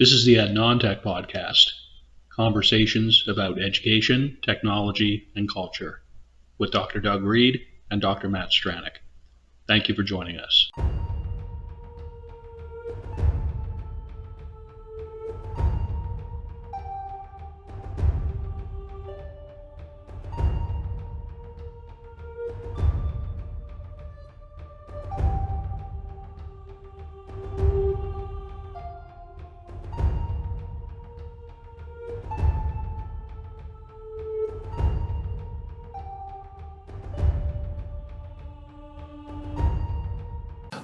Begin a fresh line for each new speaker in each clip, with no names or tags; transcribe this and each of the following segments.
This is the EnT podcast, conversations about education, technology, and culture, with Dr. Doug Reed and Dr. Matt Stranick. Thank you for joining us.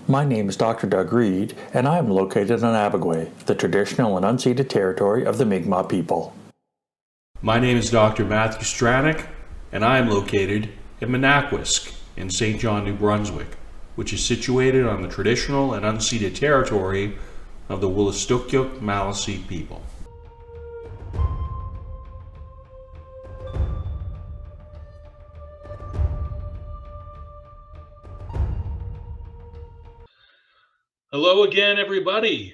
My name is Dr. Doug Reed, and I am located on Abagway, the traditional and unceded territory of the Mi'kmaq people.
My name is Dr. Matthew Stranick, and I am located in Manaquesk in St. John, New Brunswick, which is situated on the traditional and unceded territory of the Wolastoqiyik Maliseet people.
Hello again, everybody.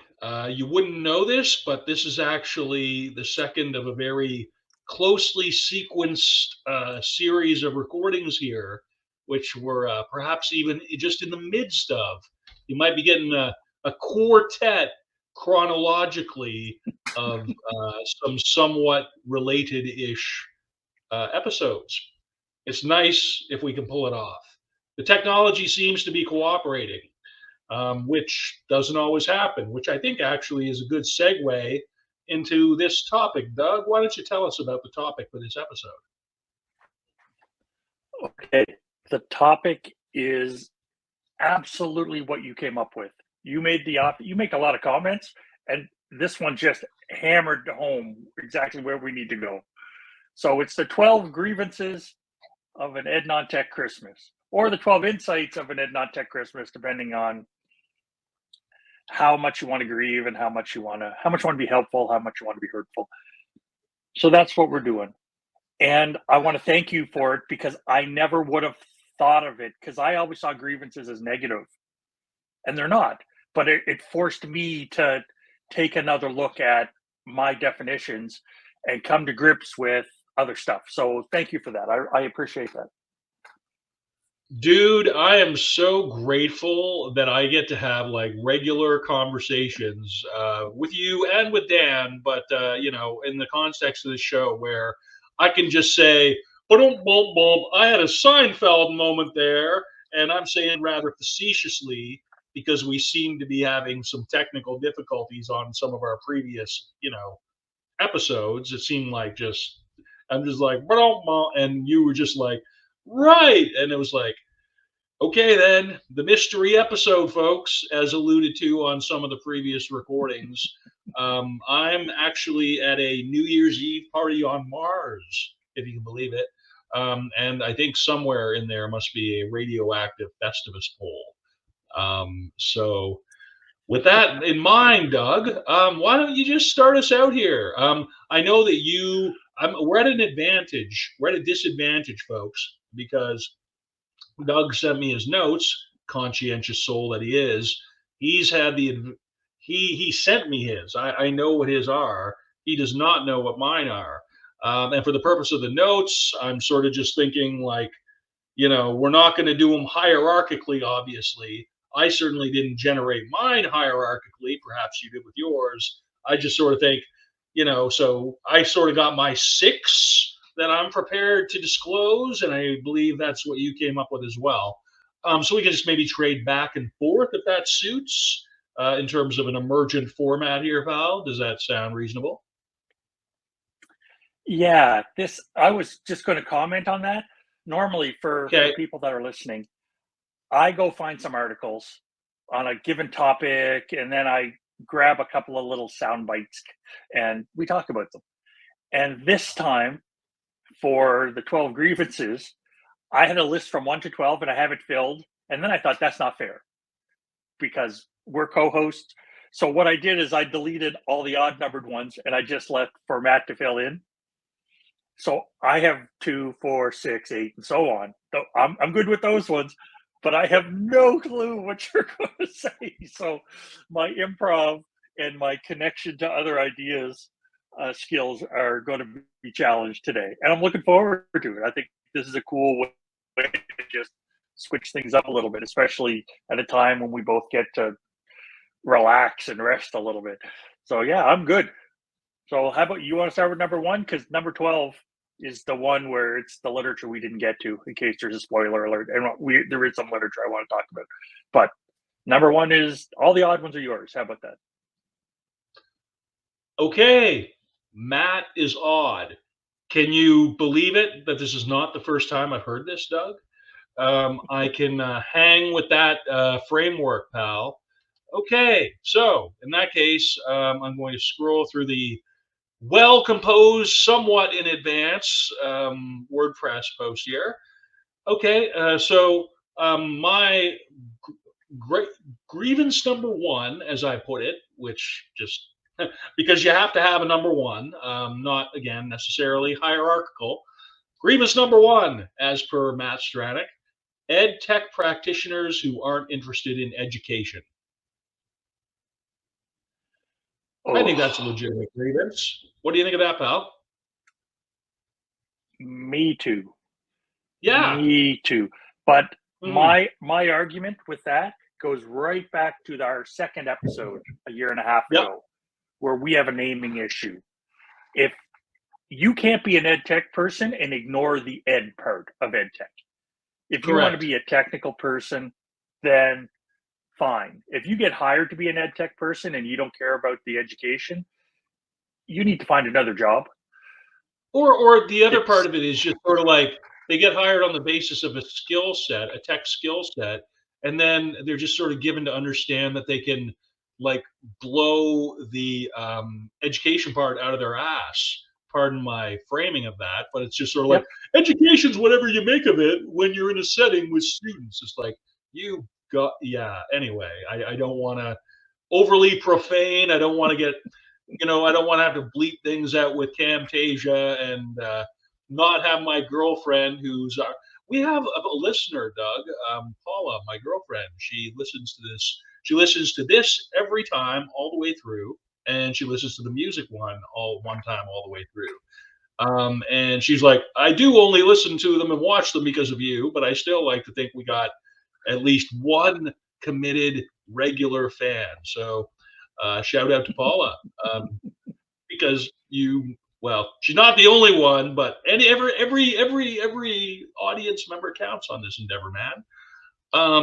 You wouldn't know this, but this is actually the second of a very closely sequenced series of recordings here, which we're perhaps even just in the midst of. You might be getting a quartet chronologically of some somewhat related-ish episodes. It's nice if we can pull it off. The technology seems to be cooperating. Which doesn't always happen, which I think actually is a good segue into this topic. Doug, why don't you tell us about the topic for this episode?
Okay, the topic is absolutely what you came up with. You make a lot of comments, and this one just hammered home exactly where we need to go. So it's the 12 grievances of an EdTech Christmas, or the 12 insights of an EdTech Christmas, depending on how much you want to grieve and how much you want to be helpful, how much you want to be hurtful. So that's what we're doing. And I want to thank you for it, because I never would have thought of it, because I always saw grievances as negative, and they're not. But it forced me to take another look at my definitions and come to grips with other stuff. So thank you for that. I appreciate that.
Dude, I am so grateful that I get to have like regular conversations with you and with Dan, but in the context of the show where I can just say, I had a Seinfeld moment there, and I'm saying rather facetiously because we seem to be having some technical difficulties on some of our previous, episodes. It seemed like I'm just like, and you were just like, right. And it was like, okay, then the mystery episode, folks, as alluded to on some of the previous recordings. I'm actually at a New Year's Eve party on Mars, if you can believe it. And I think somewhere in there must be a radioactive Festivus pole. So with that in mind, Doug, why don't you just start us out here? I know that we're at an advantage. We're at a disadvantage, folks, because Doug sent me his notes, conscientious soul that he is. He sent me his. I know what his are. He does not know what mine are. And for the purpose of the notes, I'm sort of just thinking like, we're not going to do them hierarchically, obviously. I certainly didn't generate mine hierarchically. Perhaps you did with yours. I just sort of think, so I sort of got my 6 that I'm prepared to disclose, and I believe that's what you came up with as well. So we can just maybe trade back and forth if that suits, in terms of an emergent format here, Val. Does that sound reasonable?
Yeah, I was just going to comment on that. Normally, for people that are listening, I go find some articles on a given topic, and then I grab a couple of little sound bites, and we talk about them. And this time, for the 12 grievances, I had a list from 1 to 12, and I have it filled. And then I thought, that's not fair, because we're co-hosts. So what I did is I deleted all the odd numbered ones, and I just left for Matt to fill in. So I have 2, 4, 6, 8, and so on. So I'm good with those ones, but I have no clue what you're going to say. So my improv and my connection to other ideas skills are going to be challenged today. And I'm looking forward to it. I think this is a cool way to just switch things up a little bit, especially at a time when we both get to relax and rest a little bit. So yeah, I'm good. So how about you want to start with number 1? Because number 12 is the one where it's the literature we didn't get to, in case there's a spoiler alert. And there is some literature I want to talk about. But number 1 is all the odd ones are yours. How about that?
Okay, Matt is odd. Can you believe it that this is not the first time I've heard this, Doug? I can hang with that framework, pal. Okay, so in that case, I'm going to scroll through the well-composed, somewhat in advance WordPress post here. Okay, so my grievance number 1, as I put it, which just because you have to have a number 1, not again necessarily hierarchical. Grievance number 1, as per Matt Stranick, ed tech practitioners who aren't interested in education. I think that's a legitimate grievance. What do you think of that, pal?
Me too.
Yeah.
Me too. But my argument with that goes right back to our second episode a year and a half ago, where we have a naming issue. If you can't be an ed tech person and ignore the ed part of ed tech. If you want to be a technical person, then fine. If you get hired to be an ed tech person and you don't care about the education, you need to find another job.
Or the other part of it is just sort of like they get hired on the basis of a skill set, a tech skill set, and then they're just sort of given to understand that they can like blow the education part out of their ass. Pardon my framing of that, but it's just sort of like education's whatever you make of it when you're in a setting with students. It's like you got anyway, I don't want to overly profane. I don't want to get I don't want to have to bleep things out with Camtasia and not have my girlfriend who's we have a listener, Doug, Paula, my girlfriend. She listens to this. She listens to this every time all the way through, and she listens to the music one time all the way through. And she's like, I do only listen to them and watch them because of you, but I still like to think we got at least one committed regular fan. So shout out to Paula, because she's not the only one, but every audience member counts on this endeavor, man.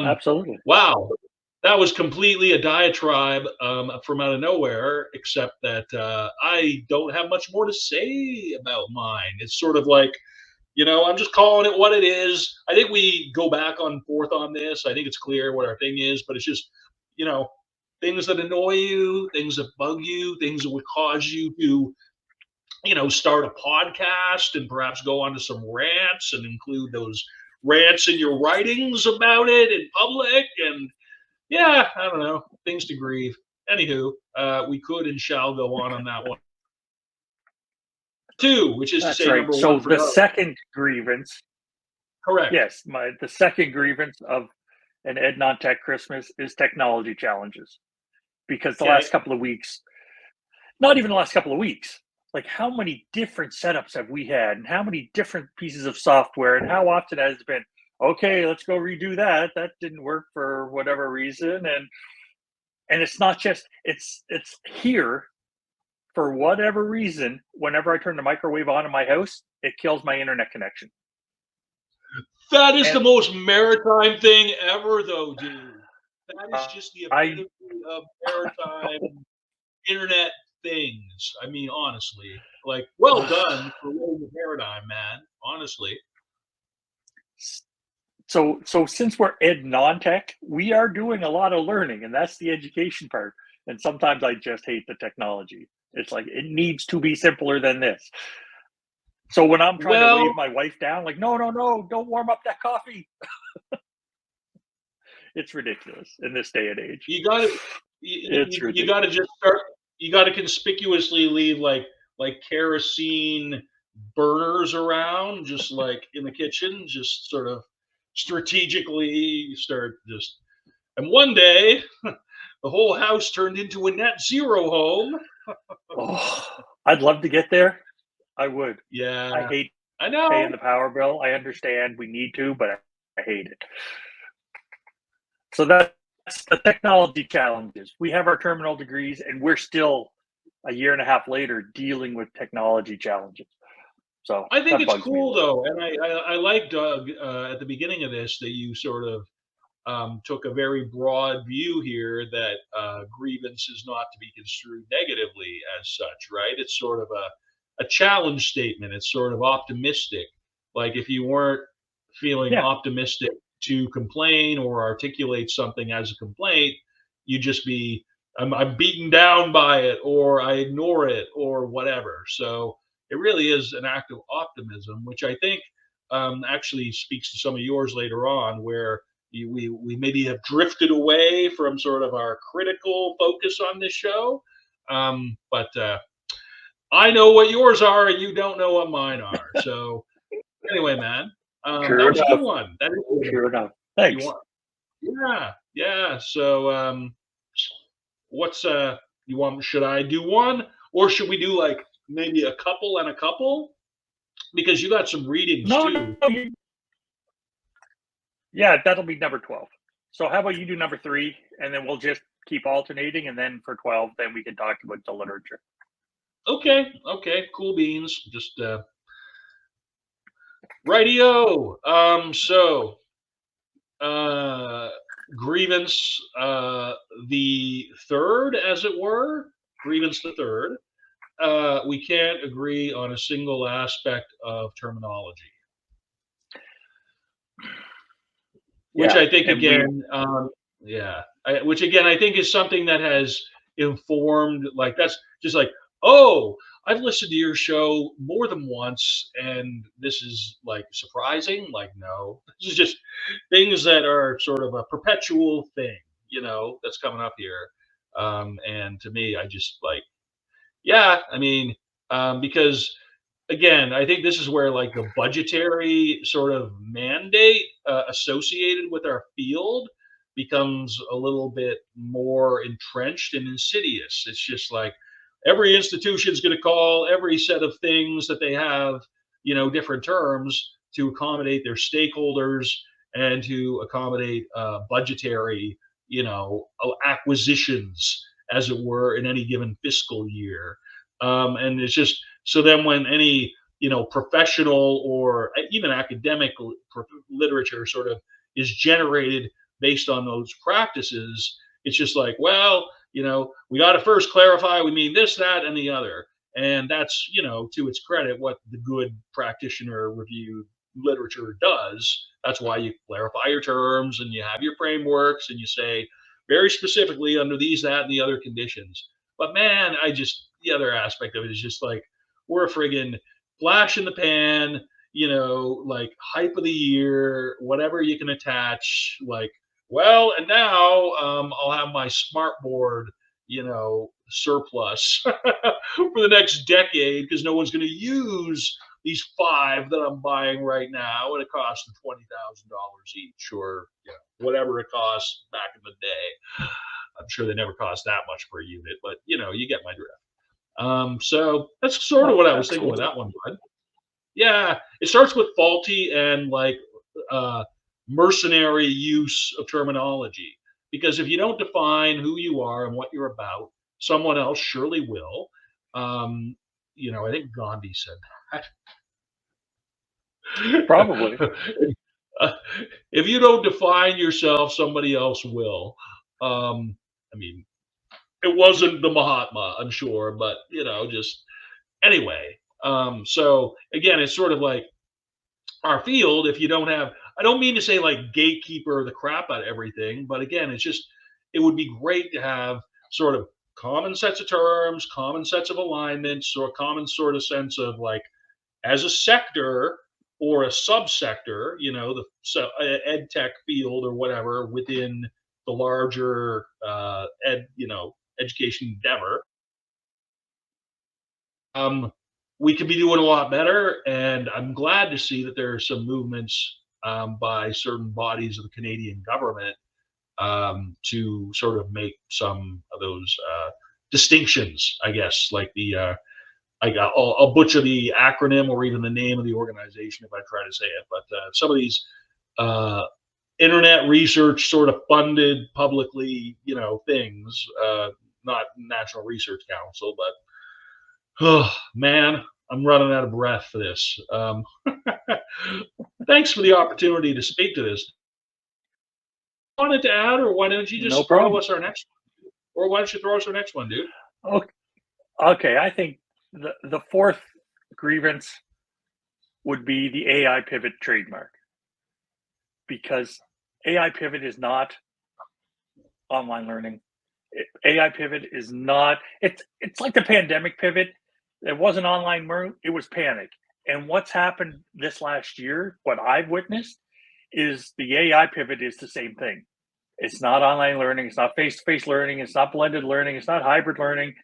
Absolutely.
Wow, that was completely a diatribe from out of nowhere. Except that I don't have much more to say about mine. It's sort of like, I'm just calling it what it is. I think we go back and forth on this. I think it's clear what our thing is, but it's just, things that annoy you, things that bug you, things that would cause you to, start a podcast and perhaps go on to some rants and include those rants in your writings about it in public. And I don't know, things to grieve. Anywho, we could and shall go on that one. 2, which is to say number 1.
So the second grievance.
Correct.
Yes, the second grievance of an Ed Non-Tech Christmas is technology challenges. Because the last couple of weeks, not even the last couple of weeks, like how many different setups have we had and how many different pieces of software and how often has it been, okay, let's go redo that. That didn't work for whatever reason. And it's not just, it's here for whatever reason. Whenever I turn the microwave on in my house, it kills my internet connection.
That is the most maritime thing ever, though, dude. That is just the epitome of maritime internet things. I mean, honestly, like, well done for rolling the paradigm, man. Honestly.
So since we're ed non-tech, we are doing a lot of learning, and that's the education part. And sometimes I just hate the technology. It's like, it needs to be simpler than this. So when I'm trying to wave my wife down, like, no, don't warm up that coffee. It's ridiculous in this day and age.
You got to just start. You got to conspicuously leave like kerosene burners around, just like in the kitchen, just sort of strategically start just. And one day, the whole house turned into a net zero home.
Oh, I'd love to get there. I would.
Yeah,
I hate
I know.
paying the power bill. I understand we need to, but I hate it. So that's the technology challenges. We have our terminal degrees, and we're still a year and a half later dealing with technology challenges. So
I think
that
it's
bugs me a
cool
little.
though, and I like Doug at the beginning of this that you sort of took a very broad view here that grievance is not to be construed negatively as such, right? It's sort of a challenge statement. It's sort of optimistic. Like if you weren't feeling
Yeah,
optimistic to complain or articulate something as a complaint, you'd just be, I'm beaten down by it, or I ignore it, or whatever. So it really is an act of optimism, which I think actually speaks to some of yours later on, where we maybe have drifted away from sort of our critical focus on this show. But I know what yours are, and you don't know what mine are. So anyway, man, that
true
was a good
enough.
one. That is a good
True
one.
enough.
You
Thanks.
want? Yeah, yeah. So what's you want? Should I do one, or should we do like maybe a couple and a couple? Because you got some readings
No,
too.
no. Yeah, that'll be number 12. So how about you do number 3, and then we'll just keep alternating, and then for 12, then we can talk about the literature.
Okay, okay, cool beans. Just rightio. So grievance the third, as it were, grievance the third. We can't agree on a single aspect of terminology, which
Yeah,
I think
and we
again, yeah, which again I think is something that has informed. Like that's just like, oh, I've listened to your show more than once, and this is like surprising. Like, no, this is just things that are sort of a perpetual thing, that's coming up here. And to me, I just like, yeah, I mean, because again, I think this is where like the budgetary sort of mandate associated with our field becomes a little bit more entrenched and insidious. It's just like every institution is going to call every set of things that they have, different terms to accommodate their stakeholders and to accommodate budgetary, acquisitions, as it were, in any given fiscal year. And it's just so then when any professional or even academic literature sort of is generated based on those practices, it's just like, well, we got to first clarify we mean this, that, and the other. And that's, to its credit, what the good practitioner reviewed literature does. That's why you clarify your terms and you have your frameworks and you say very specifically under these, that, and the other conditions. But man, the other aspect of it is just like, we're a friggin' flash in the pan, like hype of the year, whatever you can attach. Like, well, and now I'll have my smart board, surplus for the next decade because no one's going to use these 5 that I'm buying right now, and it costs them $20,000 each, or whatever it costs back in the day. I'm sure they never cost that much per unit, but you get my drift. So that's sort of what I was thinking with
absolutely.
that one, bud. Yeah, it starts with faulty and like uh, mercenary use of terminology. Because if you don't define who you are and what you're about, someone else surely will. I think Gandhi said
Probably.
that. Uh, if you don't define yourself, somebody else will. I mean, it wasn't the Mahatma, I'm sure, but just anyway. So again, it's sort of like our field. If you don't have, I don't mean to say like gatekeeper the crap out of everything, but again, it's just, it would be great to have sort of common sets of terms, common sets of alignments, or a common sort of sense of like, as a sector or a subsector, ed tech field or whatever within the larger education endeavor. We could be doing a lot better, and I'm glad to see that there are some movements by certain bodies of the Canadian government to sort of make some of those distinctions, I guess, like I'll butcher the acronym or even the name of the organization if I try to say it, but some of these uh, internet research sort of funded publicly, things, not National Research Council, but oh man, I'm running out of breath for this. Thanks for the opportunity to speak to this. Wanted to add, or why don't you
No
just throw
problem.
us our next one? Or why don't you throw us our next one, dude?
Okay, I think the fourth grievance would be the AI pivot trademark, because AI pivot is not online learning. AI pivot is not. It's like the pandemic pivot. It wasn't online learning. It was panic. And what's happened this last year, what I've witnessed, is the AI pivot is the same thing. It's not online learning. It's not face-to-face learning. It's not blended learning. It's not hybrid learning.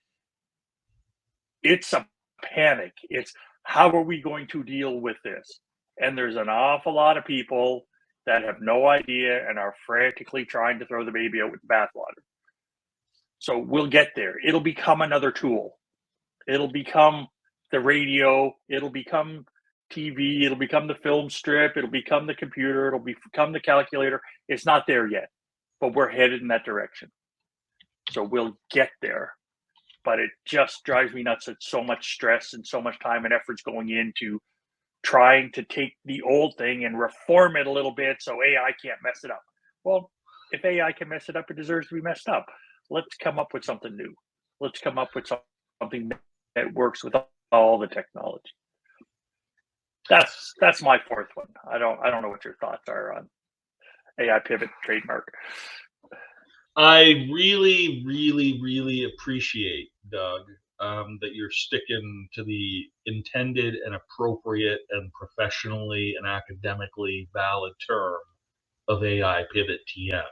It's a panic. It's how are we going to deal with this? And there's an awful lot of people that have no idea and are frantically trying to throw the baby out with the bathwater. So we'll get there. It'll become another tool. It'll become the radio. It'll become TV. It'll become the film strip. It'll become the computer. It'll become the calculator. It's not there yet, but we're headed in that direction. So we'll get there. But it just drives me nuts that so much stress and so much time and effort's going into trying to take the old thing and reform it a little bit so AI can't mess it up. Well, if AI can mess it up, it deserves to be messed up. Let's come up with something new. Let's come up with something that works with all the technology. That's my fourth one. I don't know what your thoughts are on AI pivot trademark.
I really, really, really appreciate, Doug, that you're sticking to the intended and appropriate and professionally and academically valid term of AI pivot TM.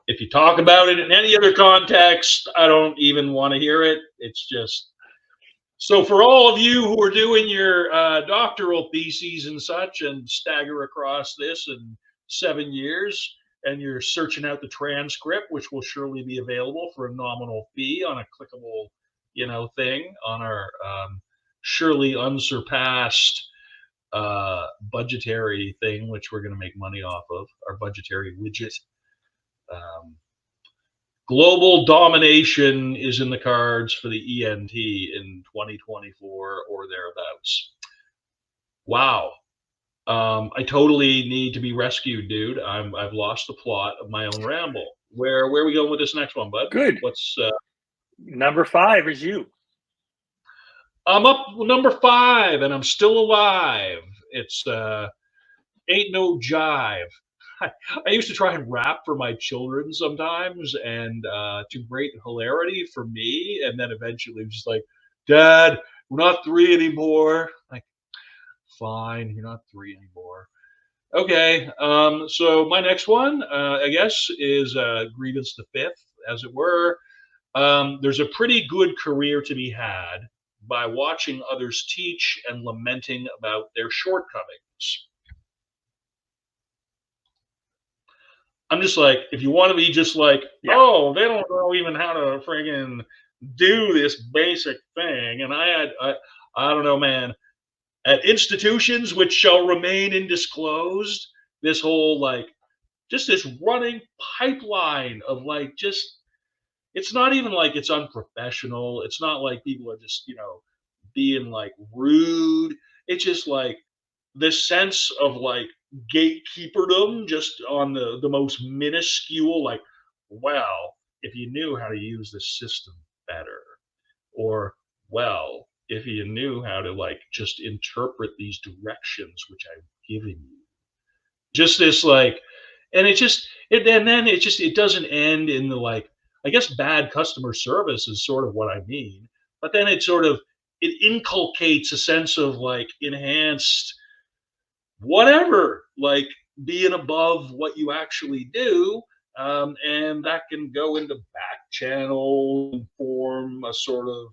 If you talk about it in any other context, I don't even want to hear it. It's just so for all of you who are doing your doctoral theses and such and stagger across this in 7 years, and you're searching out the transcript, which will surely be available for a nominal fee on a clickable, thing on our surely unsurpassed budgetary thing, which we're going to make money off of, our budgetary widget. Global domination is in the cards for the ENT in 2024 or thereabouts. Wow. I totally need to be rescued, dude. I've lost the plot of my own ramble. Where are we going with this next one, bud?
Good.
What's
number 5 is you.
I'm up number 5 and I'm still alive. It's ain't no jive. I used to try and rap for my children sometimes, and to great hilarity for me. And then eventually, it was just like, "Dad, we're not 3 anymore." Like, fine, you're not 3 anymore. Okay, so my next one, I guess, is Grievance the Fifth, as it were. There's a pretty good career to be had by watching others teach and lamenting about their shortcomings. I'm just like, if you want to be just like, oh, they don't know even how to friggin' do this basic thing. And I don't know, man. At institutions which shall remain undisclosed, this whole just this running pipeline of it's not even like it's unprofessional. It's not like people are just, being rude. It's just this sense of gatekeeperdom just on the most minuscule, well, if you knew how to use the system better, or well, if you knew how to just interpret these directions which I've given you. Just this and it doesn't end in the I guess bad customer service is sort of what I mean. But then it inculcates a sense of enhanced whatever, being above what you actually do. And that can go into back channel and form a sort of,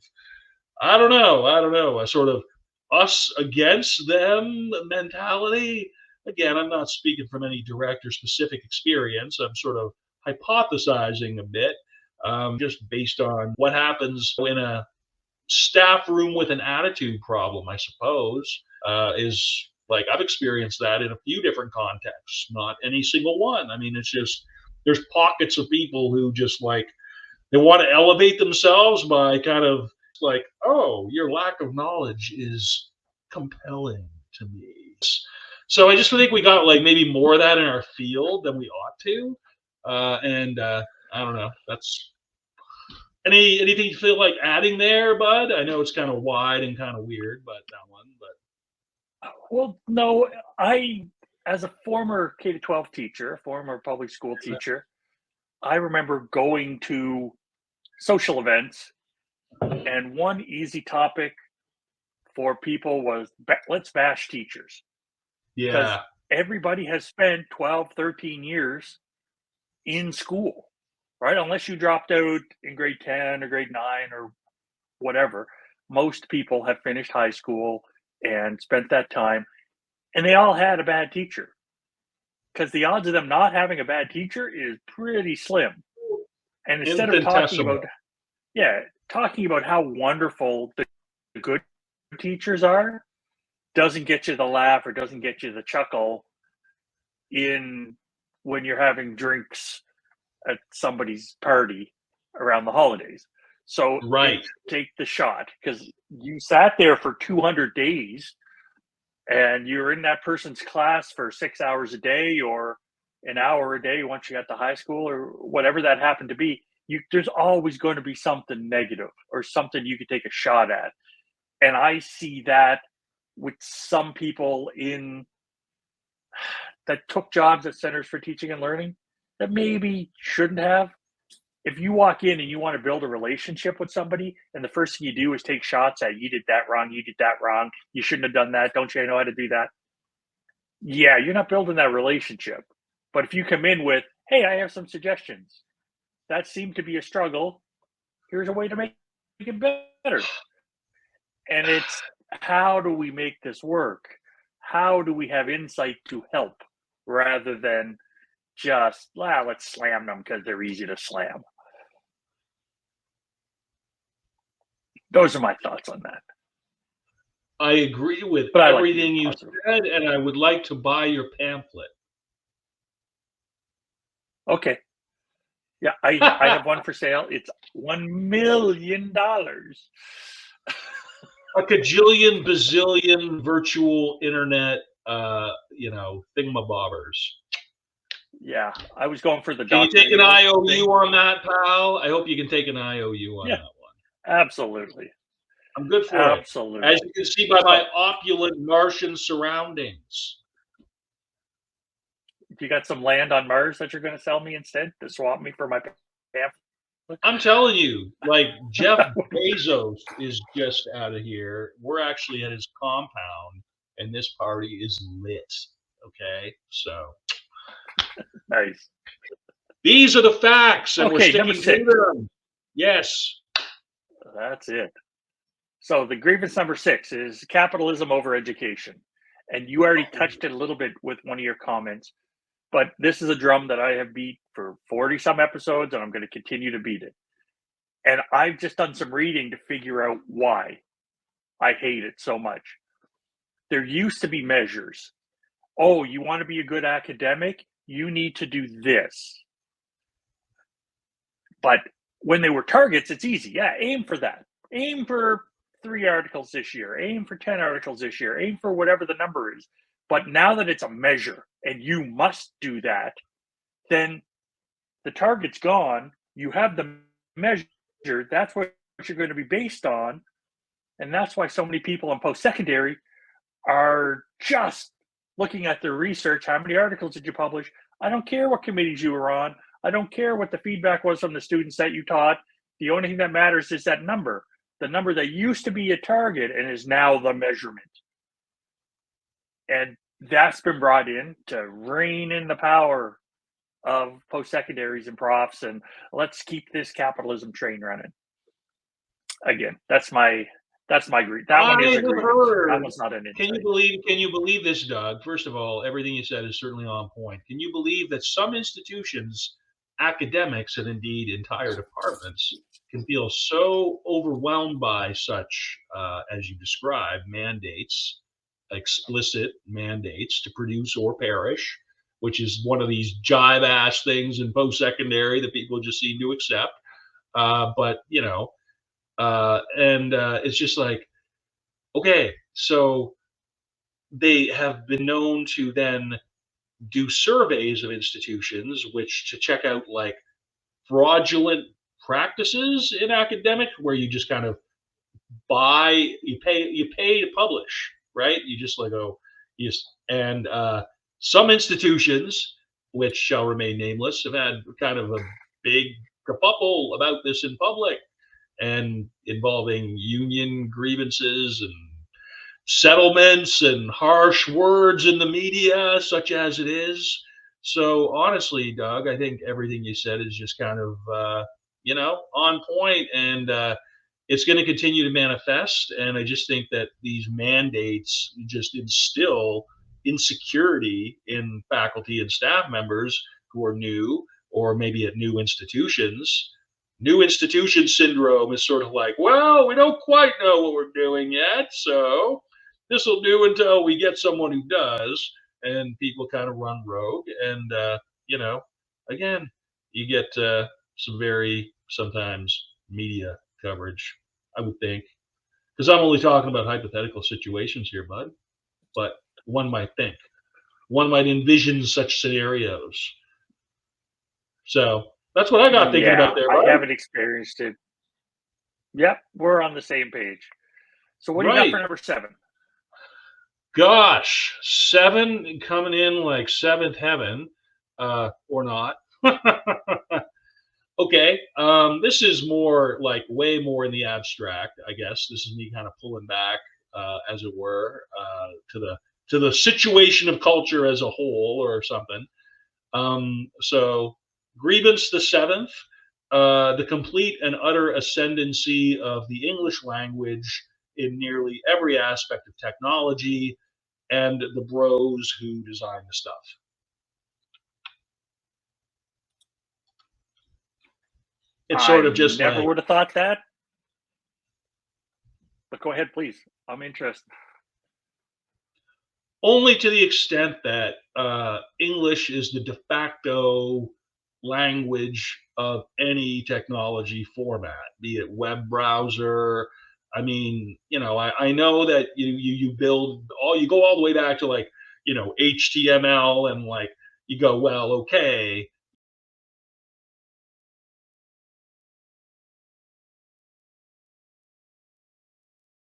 I don't know, a sort of us against them mentality. Again, I'm not speaking from any direct or specific experience. I'm sort of hypothesizing a bit, just based on what happens in a staff room with an attitude problem, I suppose, is like I've experienced that in a few different contexts, not any single one. I mean, it's just there's pockets of people who just like they want to elevate themselves by kind of like, oh, your lack of knowledge is compelling to me. So I just think we got like maybe more of that in our field than we ought to. And I don't know. That's anything you feel like adding there, Bud? I know it's kind of wide and kind of weird, but that one. But
Well, no, as a former K-12 teacher, former public school teacher, I remember going to social events, and one easy topic for people was let's bash teachers. Because
yeah,
everybody has spent 12, 13 years in school, right? Unless you dropped out in grade 10 or grade 9 or whatever, most people have finished high school and spent that time, and they all had a bad teacher. Because the odds of them not having a bad teacher is pretty slim. And instead of
infinitesimal.
talking about how wonderful the good teachers are, doesn't get you the laugh or doesn't get you the chuckle in when you're having drinks at somebody's party around the holidays. So
Right.
take the shot, because you sat there for 200 days and you're in that person's class for 6 hours a day or an hour a day once you got to high school or whatever that happened to be. There's always going to be something negative or something you could take a shot at. And I see that with some people that took jobs at centers for teaching and learning that maybe shouldn't have. If you walk in and you want to build a relationship with somebody, and the first thing you do is take shots at, you did that wrong, you shouldn't have done that, don't you know how to do that? Yeah, you're not building that relationship. But if you come in with, hey, I have some suggestions, that seemed to be a struggle, here's a way to make it better. And it's, how do we make this work? How do we have insight to help rather than just, let's slam them because they're easy to slam? Those are my thoughts on that.
I agree with
But
everything you said, and I would like to buy your pamphlet.
Okay. Yeah, I have one for sale. It's $1 million.
A cajillion, bazillion virtual internet, thingamabobbers.
Yeah, I was going for the.
Can you take an IOU on that, pal? I hope you can take an IOU on that one.
Absolutely.
I'm good for
it. Absolutely.
As you can see by my opulent Martian surroundings.
You got some land on Mars that you're going to sell me instead to swap me for my pamphlet?
I'm telling you, like Jeff Bezos is just out of here. We're actually at his compound, and this party is lit. Okay, so
nice.
These are the facts, and we're sticking to them. Yes,
that's it. So the grievance number 6 is capitalism over education, and you already touched it a little bit with one of your comments. But this is a drum that I have beat for 40 some episodes, and I'm going to continue to beat it. And I've just done some reading to figure out why I hate it so much. There used to be measures. Oh, you want to be a good academic? You need to do this. But when they were targets, it's easy. Yeah, aim for that. Aim for 3 articles this year. Aim for 10 articles this year. Aim for whatever the number is. But now that it's a measure and you must do that, then the target's gone. You have the measure. That's what you're going to be based on. And that's why so many people in post-secondary are just looking at their research. How many articles did you publish? I don't care what committees you were on. I don't care what the feedback was from the students that you taught. The only thing that matters is that number. The number that used to be a target and is now the measurement. And that's been brought in to rein in the power of post-secondaries and profs, and let's keep this capitalism train running. Again, that's my grief. That one is a grievance. That one's not an insight.
Can you believe this, Doug? First of all, everything you said is certainly on point. Can you believe that some institutions academics and indeed entire departments can feel so overwhelmed by such, as you described, mandates, explicit mandates to produce or perish, which is one of these jive ass things in post secondary that people just seem to accept. But and it's just like, okay, so they have been known to then do surveys of institutions, which to check out like fraudulent practices in academic, where you just kind of buy, you pay to publish, right? You just like, oh, yes. And some institutions, which shall remain nameless, have had kind of a big kerfuffle about this in public, and involving union grievances and settlements and harsh words in the media, such as it is. So honestly, Doug, I think everything you said is just kind of on point, and it's going to continue to manifest. And I just think that these mandates just instill insecurity in faculty and staff members who are new, or maybe at new institutions. New institution syndrome is sort of like, well, we don't quite know what we're doing yet, so this will do until we get someone who does, and people kind of run rogue. And you know, again, you get some very sometimes media coverage, I would think, because I'm only talking about hypothetical situations here, bud. But one might think, one might envision such scenarios. So that's what I got thinking
Yeah,
about there,
I
bud.
haven't experienced it. Yep, we're on the same page. So what do you got
Right.
for number 7?
Gosh, 7 coming in like seventh heaven, or not. Okay, this is more like way more in the abstract, I guess. This is me kind of pulling back, as it were, to the situation of culture as a whole, or something. So, Grievance the Seventh, the complete and utter ascendancy of the English language in nearly every aspect of technology, and the bros who design the stuff. It's sort of just
never
like,
would have thought that. But go ahead, please. I'm interested.
only to the extent that English is the de facto language of any technology format, be it web browser. I mean, I know that you build all, you go all the way back to like, HTML, and like you go, well, okay,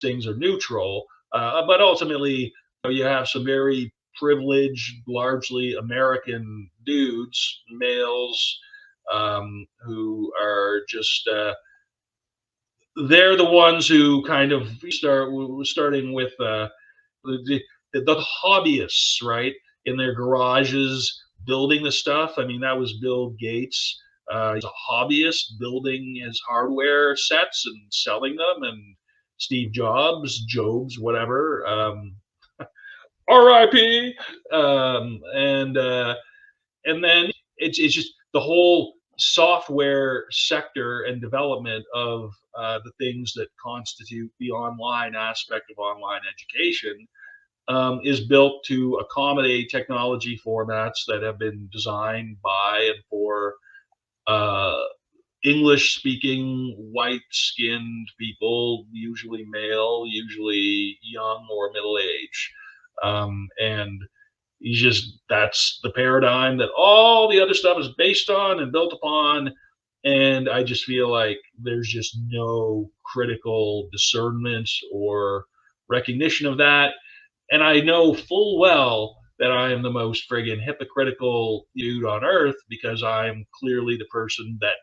things are neutral, but ultimately, you have some very privileged, largely American dudes, males, who are just they're the ones who kind of starting with the, the hobbyists, right, in their garages building the stuff. I mean, that was Bill Gates. He's a hobbyist building his hardware sets and selling them, and Steve Jobs, whatever. R.I.P. And then it's just the whole software sector and development of the things that constitute the online aspect of online education, is built to accommodate technology formats that have been designed by and for uh, English speaking, white skinned people, usually male, usually young or middle age. And that's the paradigm that all the other stuff is based on and built upon. And I just feel like there's just no critical discernment or recognition of that. And I know full well that I am the most friggin' hypocritical dude on earth, because I'm clearly the person that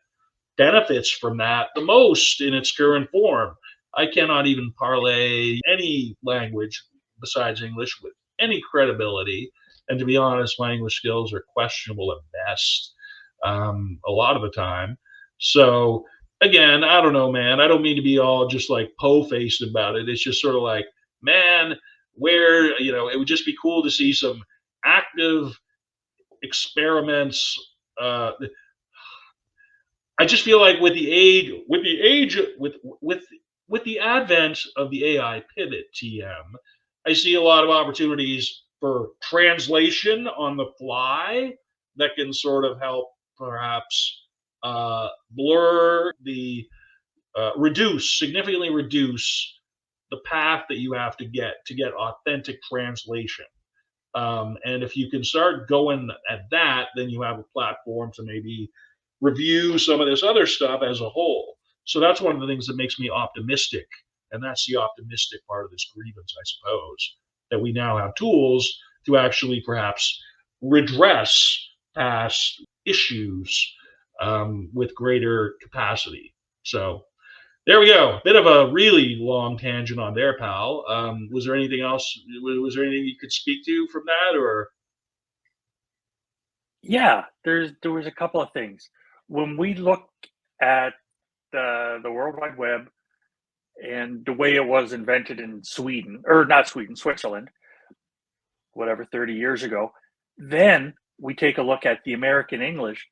benefits from that the most in its current form. I cannot even parlay any language besides English with any credibility. And to be honest, my English skills are questionable at best, a lot of the time. So, again, I don't know, man. I don't mean to be all just like po-faced about it. It's just sort of like, man, where, it would just be cool to see some active experiments. I just feel like with the advent of the AI pivot, TM, I see a lot of opportunities for translation on the fly that can sort of help perhaps blur the significantly reduce the path that you have to get authentic translation. And if you can start going at that, then you have a platform to maybe review some of this other stuff as a whole. So that's one of the things that makes me optimistic. And that's the optimistic part of this grievance, I suppose, that we now have tools to actually perhaps redress past issues with greater capacity. So there we go. Bit of a really long tangent on there, pal. Was there anything else? Was there anything you could speak to from that, or?
Yeah, there was a couple of things. When we look at the World Wide Web and the way it was invented in Sweden, or not Sweden, Switzerland, whatever, 30 years ago, then we take a look at the American English.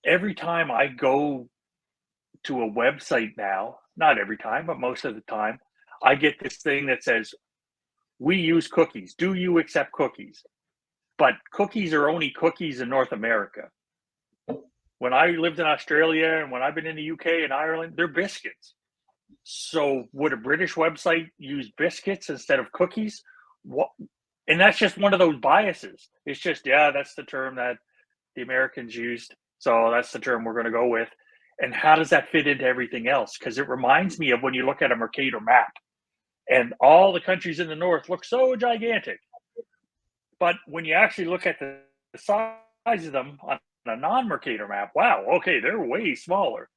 Every time I go to a website now, not every time, but most of the time, I get this thing that says, we use cookies. Do you accept cookies? But cookies are only cookies in North America. When I lived in Australia and when I've been in the UK and Ireland, they're biscuits. So would a British website use biscuits instead of cookies? What? And that's just one of those biases. It's just, yeah, that's the term that the Americans used. So that's the term we're going to go with. And how does that fit into everything else? Because it reminds me of when you look at a Mercator map and all the countries in the north look so gigantic. But when you actually look at the size of them on a non-Mercator map, wow, okay, they're way smaller.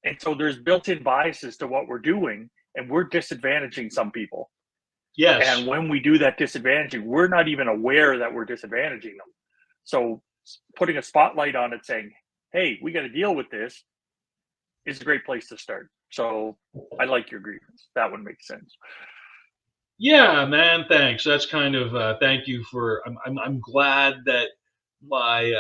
And so there's built-in biases to what we're doing, and we're disadvantaging some people.
Yes.
And when we do that disadvantaging, we're not even aware that we're disadvantaging them. So putting a spotlight on it saying, hey, we got to deal with this is a great place to start. So I like your grievance. That one makes sense.
Yeah, man. Thanks. That's kind of thank you for. I'm glad that my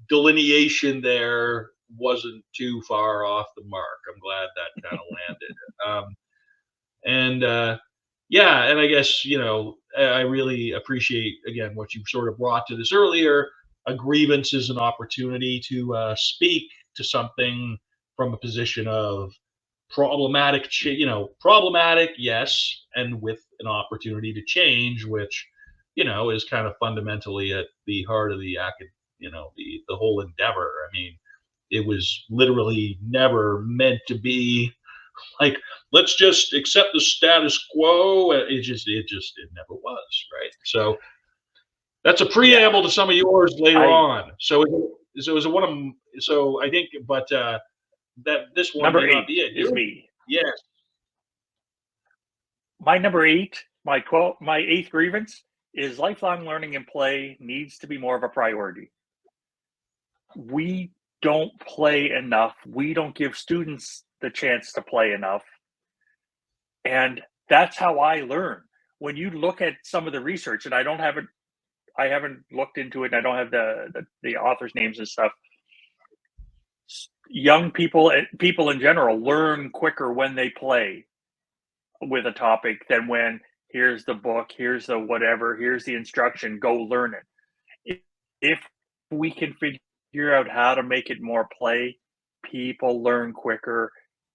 delineation there wasn't too far off the mark. I'm glad that kind of landed. And yeah, and I guess I really appreciate again what you sort of brought to this earlier. A grievance is an opportunity to speak to something from a position of problematic, yes, and with an opportunity to change, which is kind of fundamentally at the heart of the whole endeavor. I mean, it was literally never meant to be like, let's just accept the status quo. It never was, right? So that's a preamble to some of yours later on. So it was one of so I think, but that this one
number
may not
8
be it.
is me.
Yes.
My number 8, my 8th grievance is lifelong learning and play needs to be more of a priority. We don't play enough. We don't give students the chance to play enough. And that's how I learn. When you look at some of the research, and I haven't looked into it, and I don't have the authors' names and stuff. Young people in general learn quicker when they play with a topic than when here's the book, here's the whatever, here's the instruction, go learn it. If we can figure out how to make it more play, people learn quicker,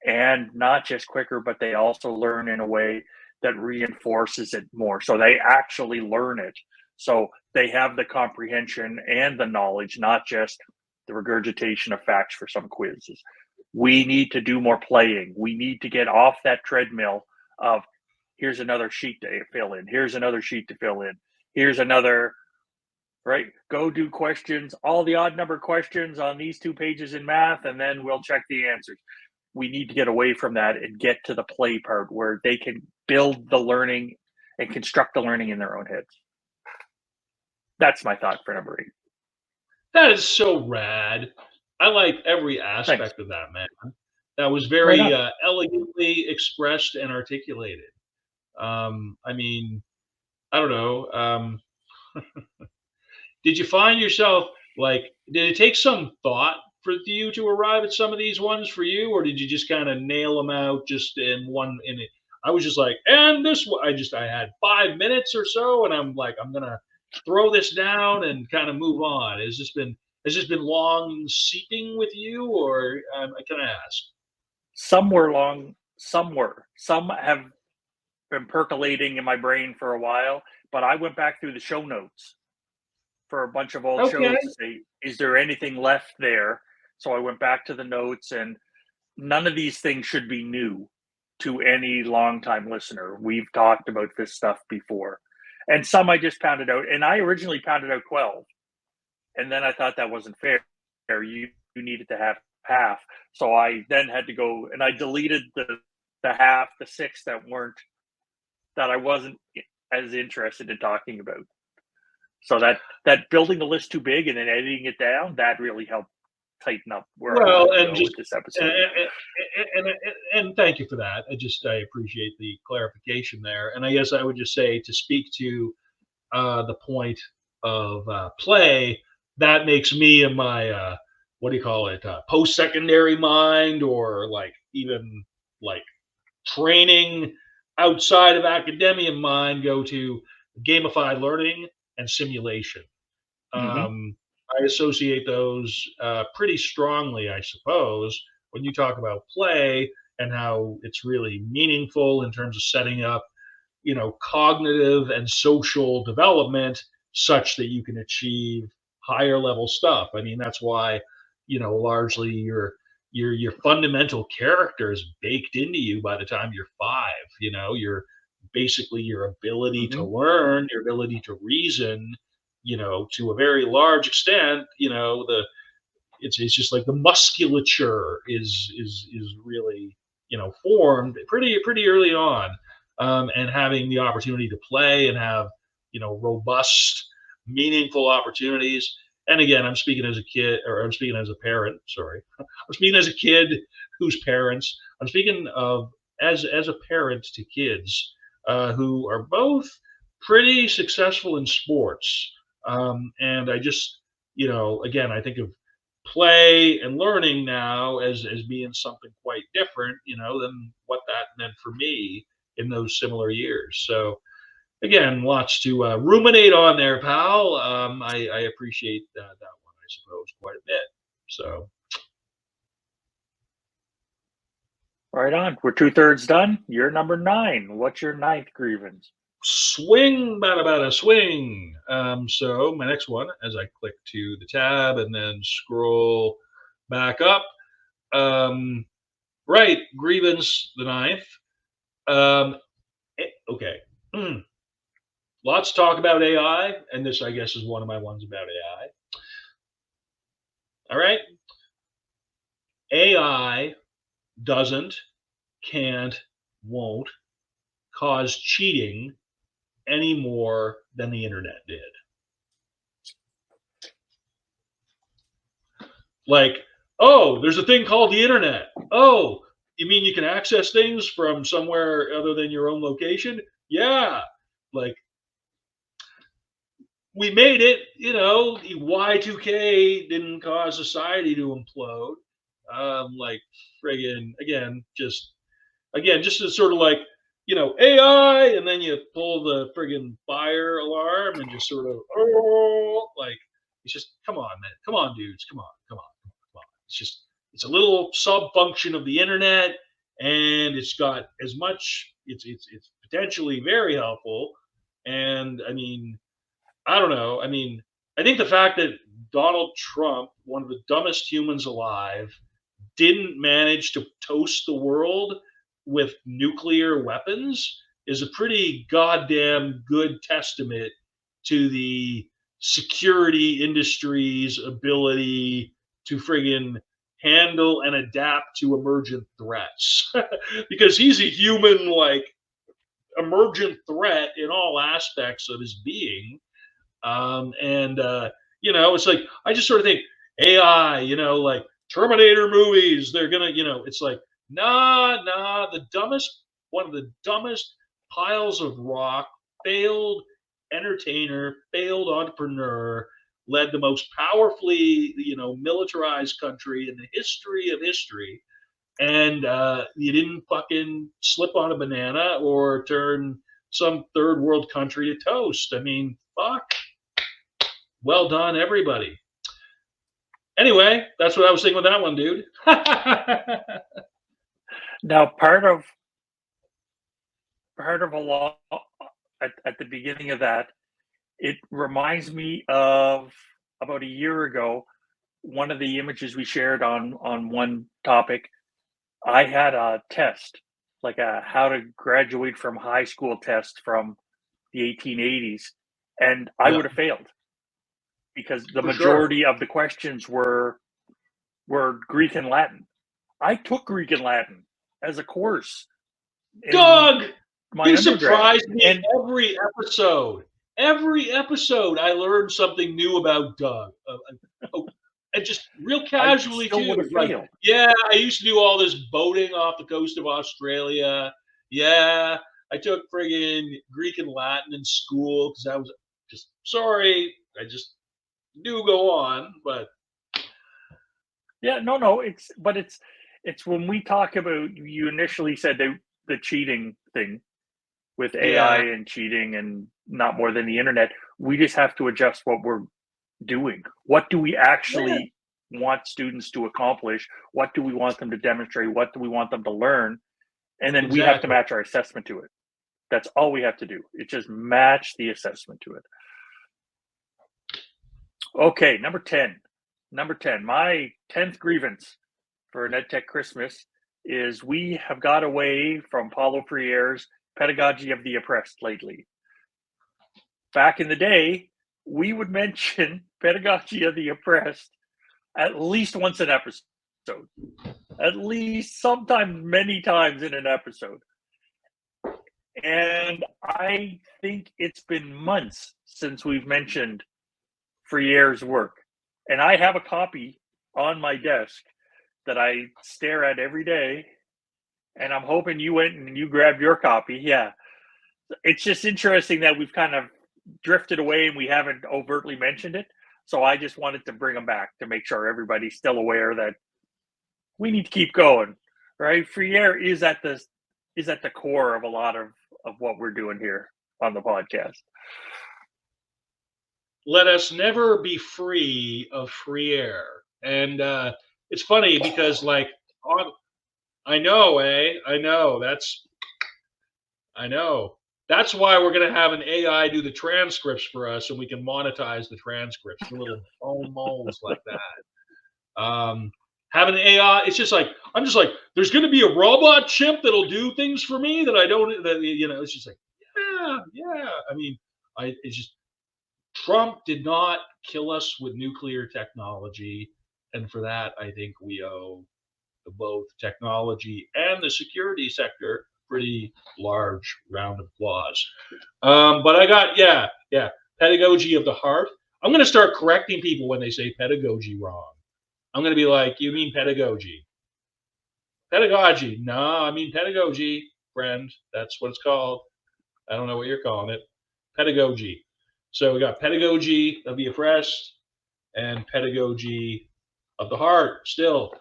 and not just quicker, but they also learn in a way that reinforces it more. So they actually learn it. So they have the comprehension and the knowledge, not just the regurgitation of facts for some quizzes. We need to do more playing. We need to get off that treadmill of here's another sheet to fill in. Here's another sheet to fill in. Here's another, right? Go do questions, all the odd number questions on these 2 pages in math, and then we'll check the answers. We need to get away from that and get to the play part where they can build the learning and construct the learning in their own heads. That's my thought for number 8.
That is so rad. I like every aspect of that, man. That was very elegantly expressed and articulated. I mean, I don't know. Did you find yourself did it take some thought for you to arrive at some of these ones for you, or did you just kind of nail them out just in one? In it, I was just like, and this one, I had 5 minutes or so, and I'm like, I'm gonna throw this down and kind of move on. Has this been long seeping with you, or can I ask?
Some were long, some were. Some have been percolating in my brain for a while, but I went back through the show notes for a bunch of old
Okay.
shows to say, is there anything left there? So I went back to the notes, and none of these things should be new to any longtime listener. We've talked about this stuff before. And some I just pounded out. And I originally pounded out 12. And then I thought that wasn't fair. You needed to have half. So I then had to go and I deleted the half, the 6 that I wasn't as interested in talking about. So that building the list too big and then editing it down, that really helped tighten up where I
Well,
wanted to
and
go
just
with this episode.
and thank you for that. I appreciate the clarification there. And I guess I would just say to speak to the point of play, that makes me in my what do you call it, post-secondary mind, or like even like training outside of academia mind, go to gamified learning and simulation.
Mm-hmm.
I associate those pretty strongly, I suppose, when you talk about play and how it's really meaningful in terms of setting up, cognitive and social development such that you can achieve higher level stuff. I mean, that's why, largely your fundamental character is baked into you by the time you're 5. Your basically your ability to
Mm-hmm.
learn, your ability to reason, to a very large extent, it's just like the musculature is really formed pretty early on, and having the opportunity to play and have robust, meaningful opportunities. And again, I'm speaking as a kid, or I'm speaking as a parent. Sorry, I'm speaking as a kid whose parents. I'm speaking of as a parent to kids who are both pretty successful in sports. And I just, again, I think of play and learning now as being something quite different, than what that meant for me in those similar years. So again, lots to ruminate on there, pal. I appreciate that one, I suppose, quite a bit. So
Right on. We're 2/3 done. You're number 9. What's your 9th grievance?
swing, bada bada swing. So my next one, as I click to the tab and then scroll back up, right, grievance the ninth. Okay. Lots to talk about AI, and this, I guess, is one of my ones about AI. All right. AI doesn't, can't, won't cause cheating any more than the internet did. Like, oh, there's a thing called the internet. Oh, you mean you can access things from somewhere other than your own location? Yeah. Like, we made it, the Y2K didn't cause society to implode. Like, friggin', just to sort of like, AI, and then you pull the friggin' fire alarm and just sort of, oh, like, it's just, come on, man. Come on, dudes. Come on, come on, come on. It's a little sub function of the internet, and it's got as much, it's potentially very helpful. And I mean, I don't know. I mean, I think the fact that Donald Trump, one of the dumbest humans alive, didn't manage to toast the world with nuclear weapons is a pretty goddamn good testament to the security industry's ability to friggin' handle and adapt to emergent threats. Because he's a human, like, emergent threat in all aspects of his being. And it's like, I just sort of think AI, like Terminator movies, they're gonna, it's like, nah, one of the dumbest piles of rock, failed entertainer, failed entrepreneur, led the most powerfully, militarized country in the history of history, and you didn't fucking slip on a banana or turn some third world country to toast. I mean, fuck. Well done, everybody. Anyway, that's what I was thinking with that one, dude.
Now, part of a lot at the beginning of that, it reminds me of about a year ago, one of the images we shared on one topic. I had a test, like a how to graduate from high school test from the 1880s, and I would have failed because the majority of the questions were Greek and Latin. I took Greek and Latin as a course.
Doug, you
undergrad.
surprised me in every episode. Every episode, I learned something new about Doug. And just real casually too. Like, yeah, I used to do all this boating off the coast of Australia. Yeah, I took friggin' Greek and Latin in school because I was just sorry. I just do go on, but
yeah, no. It's when we talk about, you initially said the cheating thing with AI and cheating and not more than the internet. We just have to adjust what we're doing. What do we actually want students to accomplish? What do we want them to demonstrate? What do we want them to learn? And then we have to match our assessment to it. That's all we have to do. It's just match the assessment to it. Okay, number 10. My 10th grievance for an Ed Tech Christmas is we have got away from Paulo Freire's pedagogy of the oppressed lately. Back in the day, we would mention pedagogy of the oppressed at least once an episode, at least sometimes many times in an episode. And I think it's been months since we've mentioned Freire's work. And I have a copy on my desk that I stare at every day. And I'm hoping you went and you grabbed your copy. Yeah. It's just interesting that we've kind of drifted away and we haven't overtly mentioned it. So I just wanted to bring them back to make sure everybody's still aware that we need to keep going, right? Freire is at the core of a lot of what we're doing here on the podcast.
Let us never be free of Freire. And it's funny because, like, I know. That's why we're going to have an AI do the transcripts for us, and we can monetize the transcripts, the little phone moles like that. Have an AI. It's just like, I'm just like, there's going to be a robot chimp that'll do things for me that I don't. That, it's just like, yeah. I mean, it's just, Trump did not kill us with nuclear technology, and for that, I think we owe both technology and the security sector pretty large round of applause. But I got, pedagogy of the heart. I'm going to start correcting people when they say pedagogy wrong. I'm going to be like, you mean pedagogy? Pedagogy. No, I mean pedagogy, friend. That's what it's called. I don't know what you're calling it. Pedagogy. So we got pedagogy of the oppressed and pedagogy of the heart still.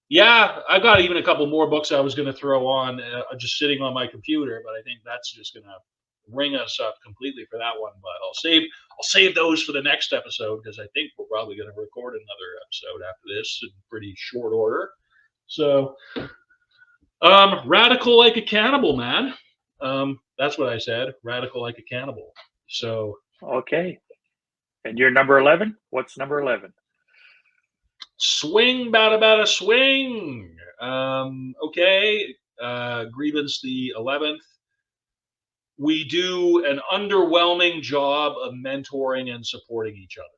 Yeah, I've got even a couple more books I was going to throw on just sitting on my computer, but I think that's just going to ring us up completely for that one. But I'll save those for the next episode because I think we're probably going to record another episode after this in pretty short order. So, radical like a cannibal, man. That's what I said. Radical like a cannibal. So
okay. And you're number 11? What's number 11?
Swing, bada swing. Okay. Grievance the 11th. We do an underwhelming job of mentoring and supporting each other.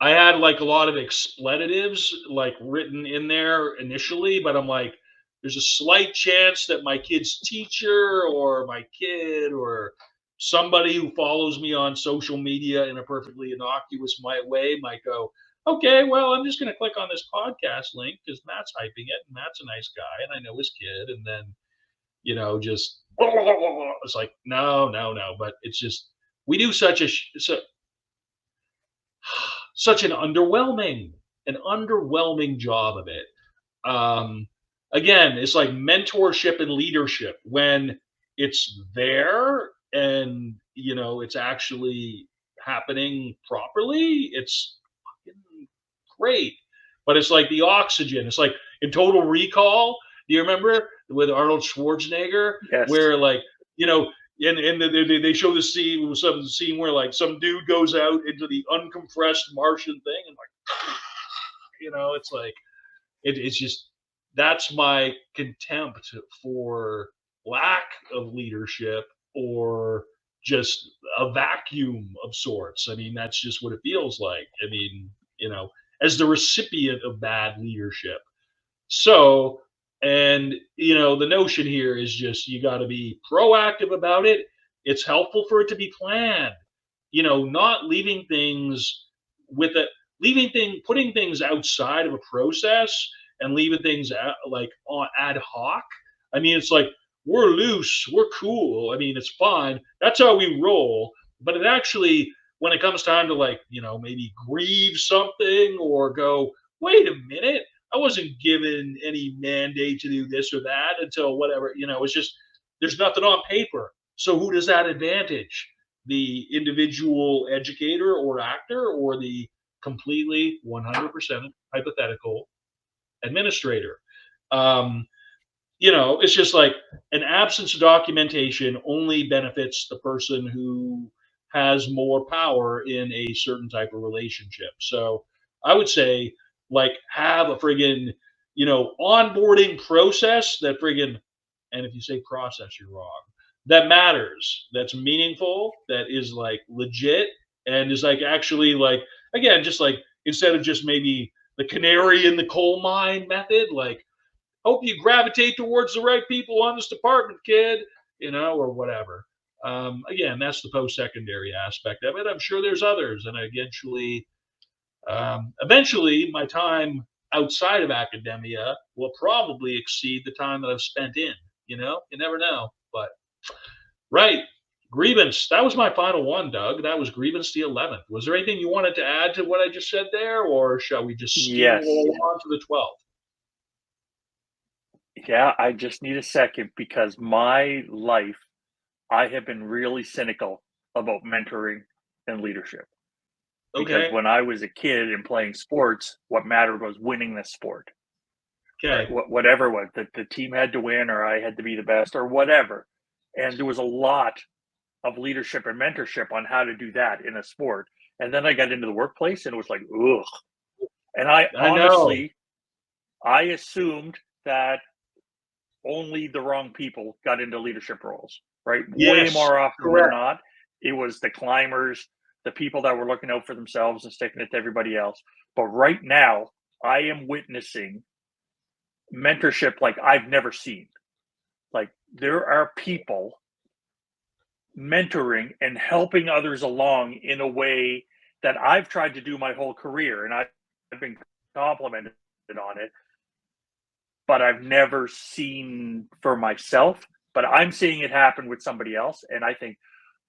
I had like a lot of expletives like written in there initially, but I'm like, there's a slight chance that my kid's teacher or my kid or somebody who follows me on social media in a perfectly innocuous way might go, okay, well, I'm just going to click on this podcast link because Matt's hyping it and Matt's a nice guy and I know his kid. And then, just, it's like, no. But it's just, we do such such an underwhelming job of it. Um, Again, it's like mentorship and leadership when it's there and it's actually happening properly. It's fucking great, but it's like the oxygen. It's like in Total Recall. Do you remember with Arnold Schwarzenegger,
Yes.
where like and they show the scene where like some dude goes out into the uncompressed Martian thing and like it's like it's just that's my contempt for lack of leadership or just a vacuum of sorts. I mean, that's just what it feels like. I mean, as the recipient of bad leadership. So, and the notion here is just you got to be proactive about it. It's helpful for it to be planned. Not leaving things with a putting things outside of a process and leaving things like on ad hoc. I mean, it's like we're loose, we're cool. I mean, it's fine. That's how we roll. But it actually, when it comes time to like, maybe grieve something or go, wait a minute, I wasn't given any mandate to do this or that until whatever, it's just there's nothing on paper. So who does that advantage? The individual educator or actor or the completely 100% hypothetical administrator? It's just like an absence of documentation only benefits the person who has more power in a certain type of relationship. So I would say, like, have a friggin', onboarding process that friggin', and if you say process, you're wrong, that matters, that's meaningful, that is like legit, and is like actually like, again, just like instead of just maybe the canary in the coal mine method, like, hope you gravitate towards the right people on this department, kid, or whatever. Again, that's the post-secondary aspect of it. I'm sure there's others, and eventually, my time outside of academia will probably exceed the time that I've spent in. You never know. But right, grievance. That was my final one, Doug. That was grievance the 11th. Was there anything you wanted to add to what I just said there, or shall we just steamroll on to the 12th?
Yeah, I just need a second because my life, I have been really cynical about mentoring and leadership. Because
Okay.
when I was a kid and playing sports, what mattered was winning the sport.
Okay.
Right? Whatever it was, the team had to win or I had to be the best or whatever. And there was a lot of leadership and mentorship on how to do that in a sport. And then I got into the workplace and it was like, ugh. And I honestly, I assumed that only the wrong people got into leadership roles, right?
Yes,
way more often
correct.
than not, it was the climbers, the people that were looking out for themselves and sticking it to everybody else. But right now, I am witnessing mentorship like I've never seen. Like there are people mentoring and helping others along in a way that I've tried to do my whole career, and I've been complimented on it, but I've never seen for myself. But I'm seeing it happen with somebody else, and I think,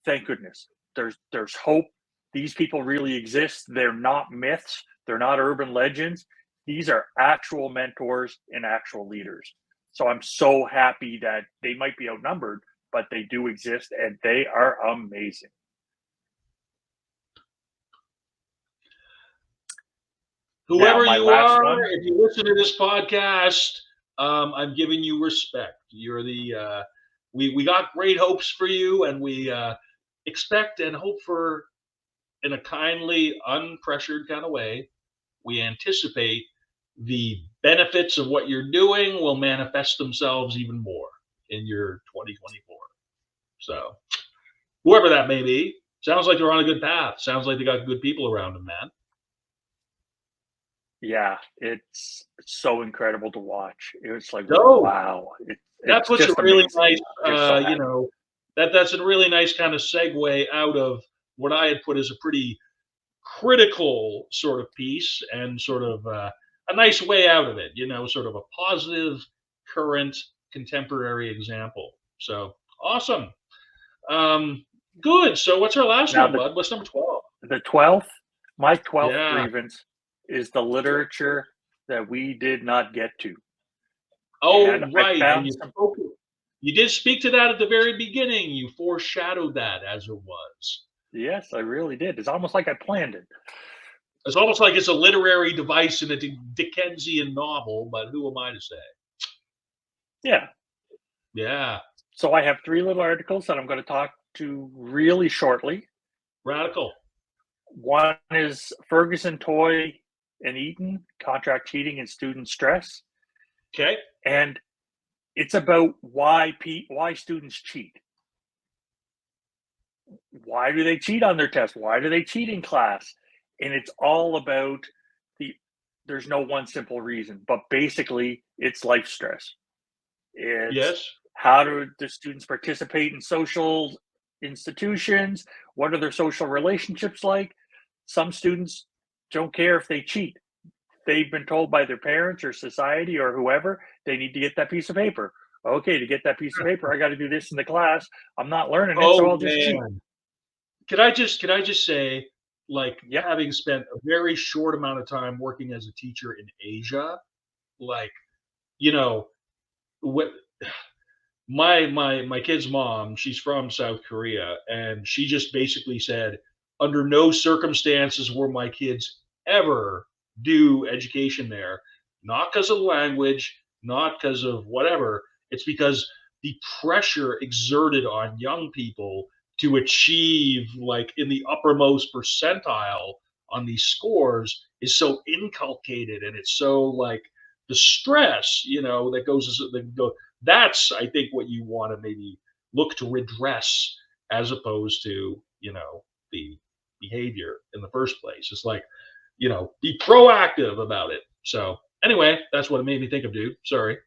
thank goodness, there's hope. These people really exist. They're not myths. They're not urban legends. These are actual mentors and actual leaders. So I'm so happy that they might be outnumbered, but they do exist, and they are amazing.
Whoever you are, if you listen to this podcast, I'm giving you respect. You're the we got great hopes for you, and we expect and hope for, in a kindly, unpressured kind of way, we anticipate the benefits of what you're doing will manifest themselves even more in your 2024. So, whoever that may be, sounds like they're on a good path. Sounds like they got good people around them, man.
Yeah, it's so incredible to watch. It's like, wow.
That puts a really nice,
so
that's a really nice kind of segue out of what I had put as a pretty critical sort of piece and sort of a nice way out of it, sort of a positive, current, contemporary example. So awesome. Good. So what's our last
Now,
one, bud? What's number 12?
the 12th, my 12th
Yeah.
grievance is the literature that we did not get to.
Oh,
And I
right. And
found some.
you did speak to that at the very beginning. You foreshadowed that as it was.
Yes, I really did. It's almost like I planned it.
It's almost like it's a literary device in a Dickensian novel, but who am I to say?
Yeah.
Yeah.
So I have 3 little articles that I'm going to talk to really shortly.
Radical.
One is Ferguson Toy and Eaton, contract cheating and student stress.
Okay.
And it's about why students cheat. Why do they cheat on their tests? Why do they cheat in class? And it's all about there's no one simple reason, but basically it's life stress. It's
Yes.
how do the students participate in social institutions? What are their social relationships like? Some students don't care if they cheat. They've been told by their parents or society or whoever they need to get that piece of paper. Okay, to get that piece of paper, I got to do this in the class. I'm not learning it, so
Oh
I'll just cheat.
man. Can I just say, like,
Yep.
having spent a very short amount of time working as a teacher in Asia, like, you know, what my kid's mom, she's from South Korea, and she just basically said, under no circumstances will my kids ever do education there, not because of the language, not because of whatever. It's because the pressure exerted on young people to achieve like in the uppermost percentile on these scores is so inculcated, and it's so like the stress, that that's, I think, what you want to maybe look to redress as opposed to, the behavior in the first place. It's like, be proactive about it. So anyway, that's what it made me think of, dude. Sorry.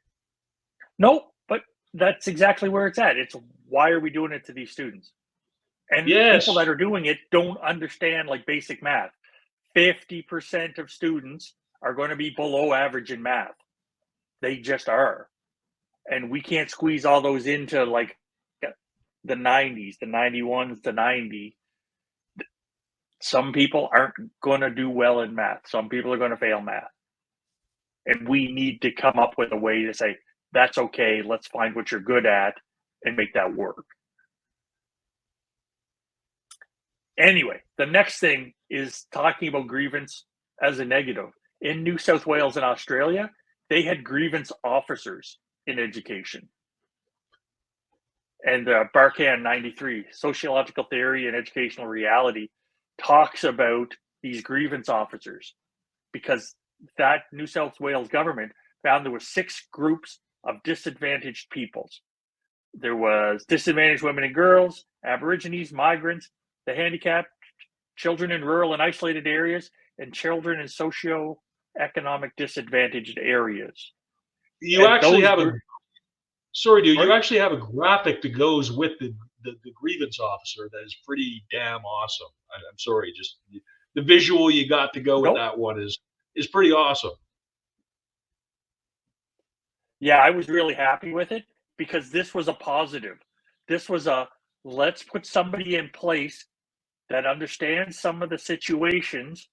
Nope, but that's exactly where it's at. It's why are we doing it to these students? And people
Yes.
that are doing it don't understand like basic math. 50% of students are going to be below average in math. They just are. And we can't squeeze all those into like the 90s, the 91s, the 90. Some people aren't going to do well in math. Some people are going to fail math. And we need to come up with a way to say, that's okay. Let's find what you're good at and make that work. Anyway, the next thing is talking about grievance as a negative. In New South Wales and Australia, they had grievance officers in education. And Barkan 93, Sociological Theory and Educational Reality, talks about these grievance officers because that New South Wales government found there were 6 groups of disadvantaged peoples. There was disadvantaged women and girls, Aborigines, migrants, the handicapped, children in rural and isolated areas, and children in socio-economic disadvantaged areas.
You
And
actually have sorry, dude, you
Right?
actually have a graphic that goes with the grievance officer that is pretty damn awesome. I'm sorry, just the visual you got to go with
Nope.
that one is pretty awesome.
Yeah, I was really happy with it because this was a positive. This was let's put somebody in place that understands some of the situations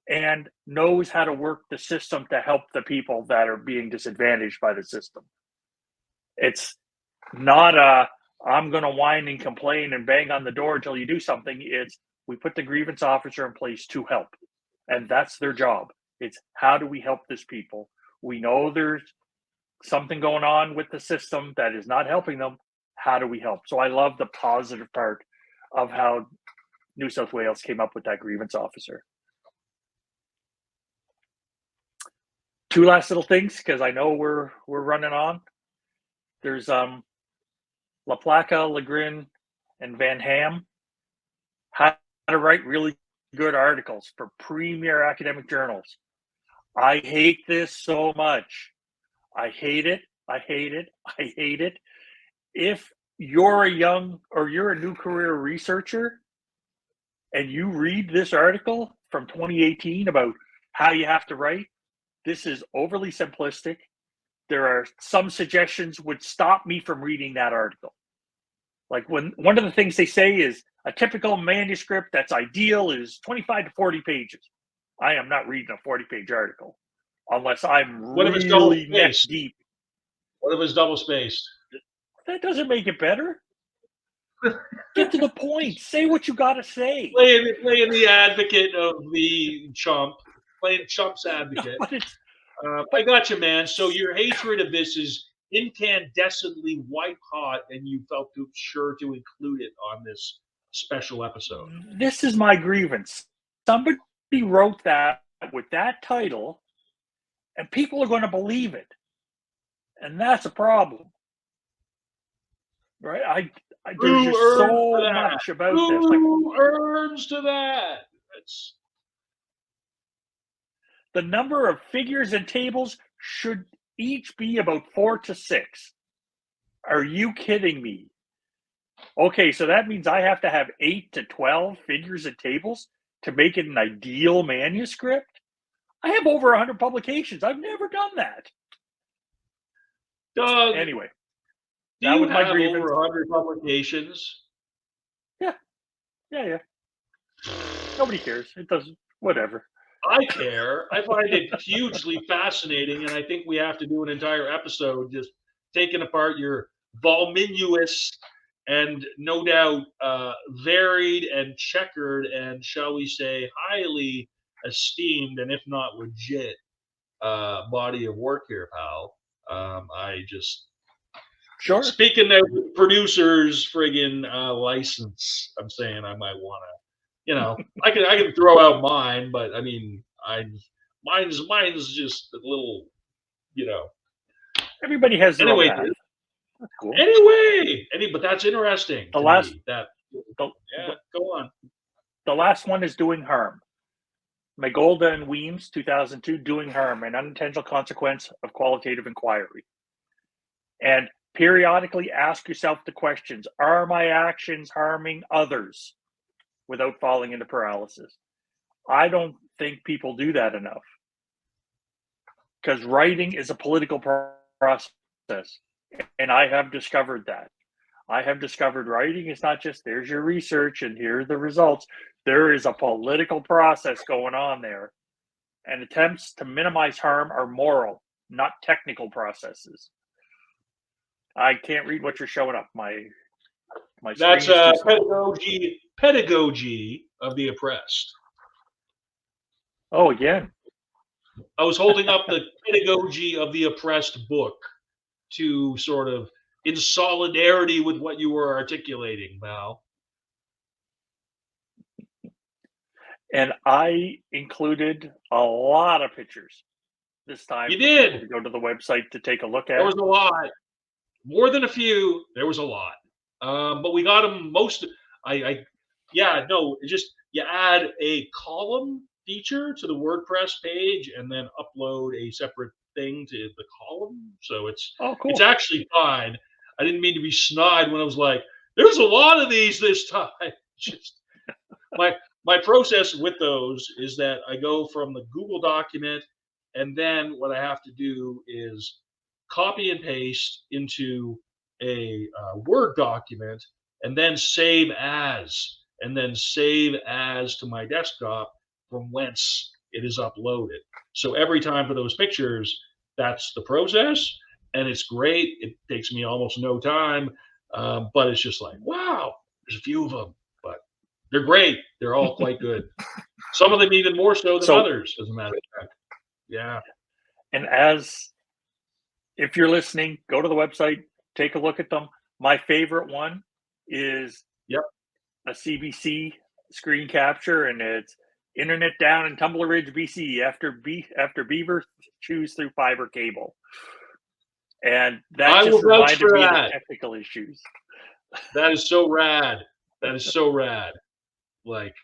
and knows how to work the system to help the people that are being disadvantaged by the system. It's not I'm going to whine and complain and bang on the door until you do something. It's we put the grievance officer in place to help, and that's their job. It's how do we help this people? We know there's something going on with the system that is not helping them. How do we help? So I love the positive part of how New South Wales came up with that grievance officer. 2 last little things because I know we're running on. There's La Placa, Legrin, and Van Ham how to write really good articles for premier academic journals. I hate this so much. I hate it. I hate it. I hate it. If you're you're a new career researcher and you read this article from 2018 about how you have to write, this is overly simplistic. There are some suggestions would stop me from reading that article. Like when one of the things they say is a typical manuscript that's ideal is 25 to 40 pages. I am not reading a 40-page article unless I'm
What if it's double
really neck
spaced?
deep.
What if it's double spaced?
That doesn't make it better. Get to the point. Say what you got to say.
Playing the advocate of the chump. Playing chump's advocate.
But it's
I got you, man. So your hatred of this is incandescently white hot, and you felt sure to include it on this special episode.
This is my grievance. Somebody wrote that with that title, and people are going to believe it, and that's a problem, right? There's just so much about this.
Who earns to that? That's
the number of figures and tables should each be about 4 to 6. Are you kidding me? Okay, so that means I have to have 8 to 12 figures and tables to make it an ideal manuscript? I have over 100 publications. I've never done that.
Doug,
anyway,
do you have over 100 publications?
Yeah. Nobody cares. It doesn't. Whatever.
I care. I find it hugely fascinating, and I think we have to do an entire episode just taking apart your voluminous and no doubt varied and checkered and, shall we say, highly esteemed and if not legit body of work here, pal. I just
Sure.
Speaking of producers, friggin' license, I'm saying I might want to, I can throw out mine, but I mean, mine's just a little,
Everybody has their
Anyway,
own path. That's cool.
But that's interesting.
Go
on.
The last one is Doing Harm. Magolda and Weems, 2002, Doing Harm, an unintentional consequence of qualitative inquiry. And periodically ask yourself the questions, are my actions harming others without falling into paralysis? I don't think people do that enough. Because writing is a political process. And I have discovered that. I have discovered writing is not just there's your research and here are the results. There is a political process going on there. And attempts to minimize harm are moral, not technical processes. I can't read what you're showing up. My
That's pedagogy of the oppressed.
Oh, again.
I was holding up the Pedagogy of the Oppressed book to sort of in solidarity with what you were articulating, Val.
And I included a lot of pictures this time.
You did.
To go to the website to take a look at.
There was a lot. More than a few. There was a lot. But we got them most. You add a column feature to the WordPress page and then upload a separate thing to the column. So it's
cool.
It's actually fine. I didn't mean to be snide when I was like, there's a lot of these this time. Just my process with those is that I go from the Google document, and then what I have to do is copy and paste into a Word document, and then save as to my desktop from whence it is uploaded. So every time for those pictures, that's the process, and it's great. It takes me almost no time, but it's just like, wow, there's a few of them, but they're great. They're all quite good. Some of them even more so than others, as a matter of fact. Yeah.
And if you're listening, go to the website, take a look at them. My favorite one is a CBC screen capture, and it's internet down in Tumbler Ridge, BC after beaver chews through fiber cable. And that just reminded me of the technical issues.
That is so rad. Like,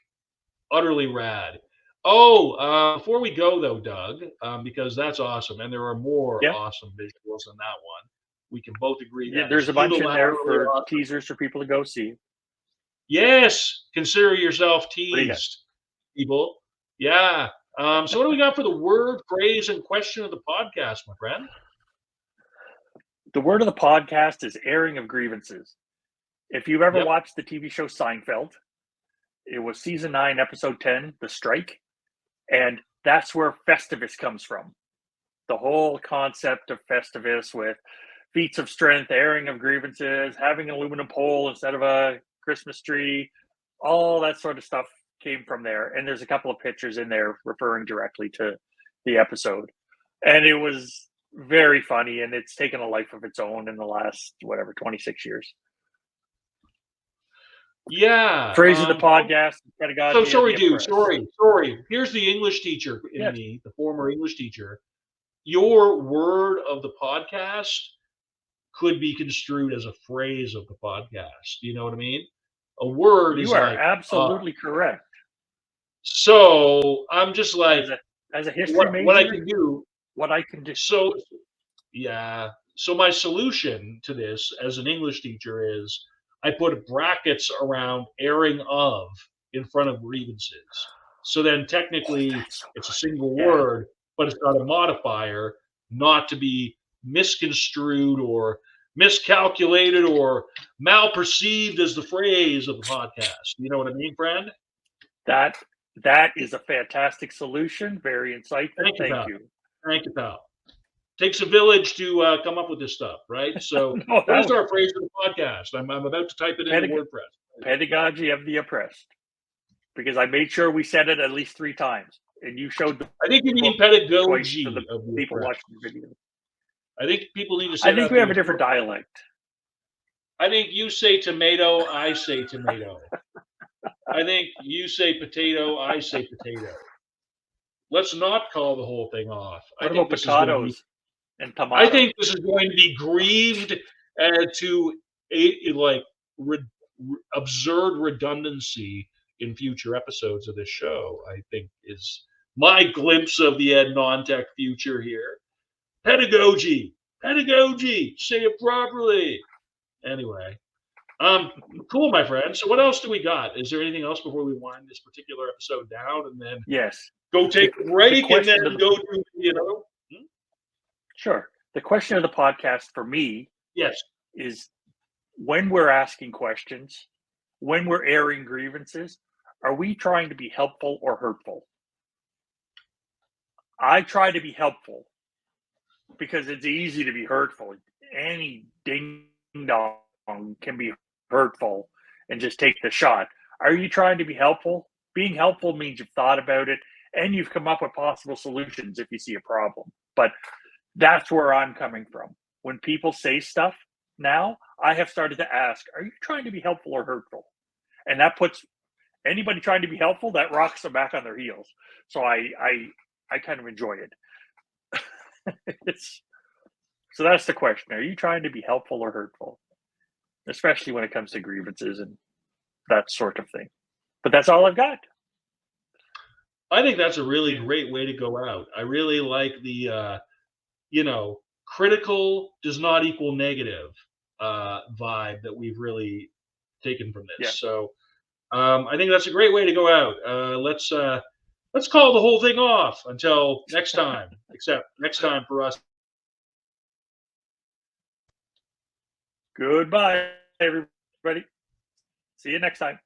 utterly rad. Before we go though, Doug, because that's awesome, and there are more awesome visuals than that one. We can both agree.
Yeah, there's a bunch in there for teasers for people to go see.
Yes, consider yourself teased, people. Yeah. So what do we got for the word, phrase, and question of the podcast, my friend?
The word of the podcast is airing of grievances. If you've ever
Yep.
watched the TV show Seinfeld, it was season 9, episode 10, The Strike. And that's where Festivus comes from. The whole concept of Festivus with feats of strength, airing of grievances, having an aluminum pole instead of a Christmas tree, all that sort of stuff came from there. And there's a couple of pictures in there referring directly to the episode. And it was very funny, and it's taken a life of its own in the last, 26 years.
Yeah.
Phrase of the podcast, pedagogy.
So sorry,
of the
dude.
oppressed.
Sorry. Here's the English teacher in
Yes.
me, the former English teacher. Your word of the podcast could be construed as a phrase of the podcast. You know what I mean? A word is
You are
like
absolutely correct.
So I'm just like,
as a history major,
what I can do.
What I can do.
So yeah. So my solution to this as an English teacher is I put brackets around airing of in front of grievances. So then technically it's a single word, but it's got a modifier not to be misconstrued or miscalculated or malperceived as the phrase of the podcast. You know what I mean, friend?
That is a fantastic solution. Very insightful. Thank you.
Thank you, pal. Takes a village to come up with this stuff, right? So what is our phrase for the podcast? I'm about to type it into WordPress.
Pedagogy of the oppressed. Because I made sure we said it at least 3 times. And you showed the
I think you mean pedagogy
of the people watching the video.
I think people need to say
I think we have a different dialect.
I think you say tomato, I say tomato. I think you say potato, I say potato. Let's not call the whole thing off.
What about potatoes and tomatoes?
I think this is going to be grieved to absurd redundancy in future episodes of this show. I think is my glimpse of the Ed non-tech future here. Pedagogy, say it properly. Anyway, cool, my friend. So what else do we got? Is there anything else before we wind this particular episode down and then go take a break and then go to
Sure. The question of the podcast for me is when we're asking questions, when we're airing grievances, are we trying to be helpful or hurtful? I try to be helpful because it's easy to be hurtful. Any ding dong can be hurtful and just take the shot. Are you trying to be helpful? Being helpful means you've thought about it and you've come up with possible solutions if you see a problem. But that's where I'm coming from. When people say stuff now, I have started to ask, are you trying to be helpful or hurtful? And that puts anybody trying to be helpful, that rocks them back on their heels. So I kind of enjoy it. So that's the question. Are you trying to be helpful or hurtful? Especially when it comes to grievances and that sort of thing. But that's all I've got.
I think that's a really great way to go out. I really like the, critical does not equal negative vibe that we've really taken from this.
Yeah.
So I think that's a great way to go out. Let's call the whole thing off until next time, except next time for us.
Goodbye, everybody. See you next time.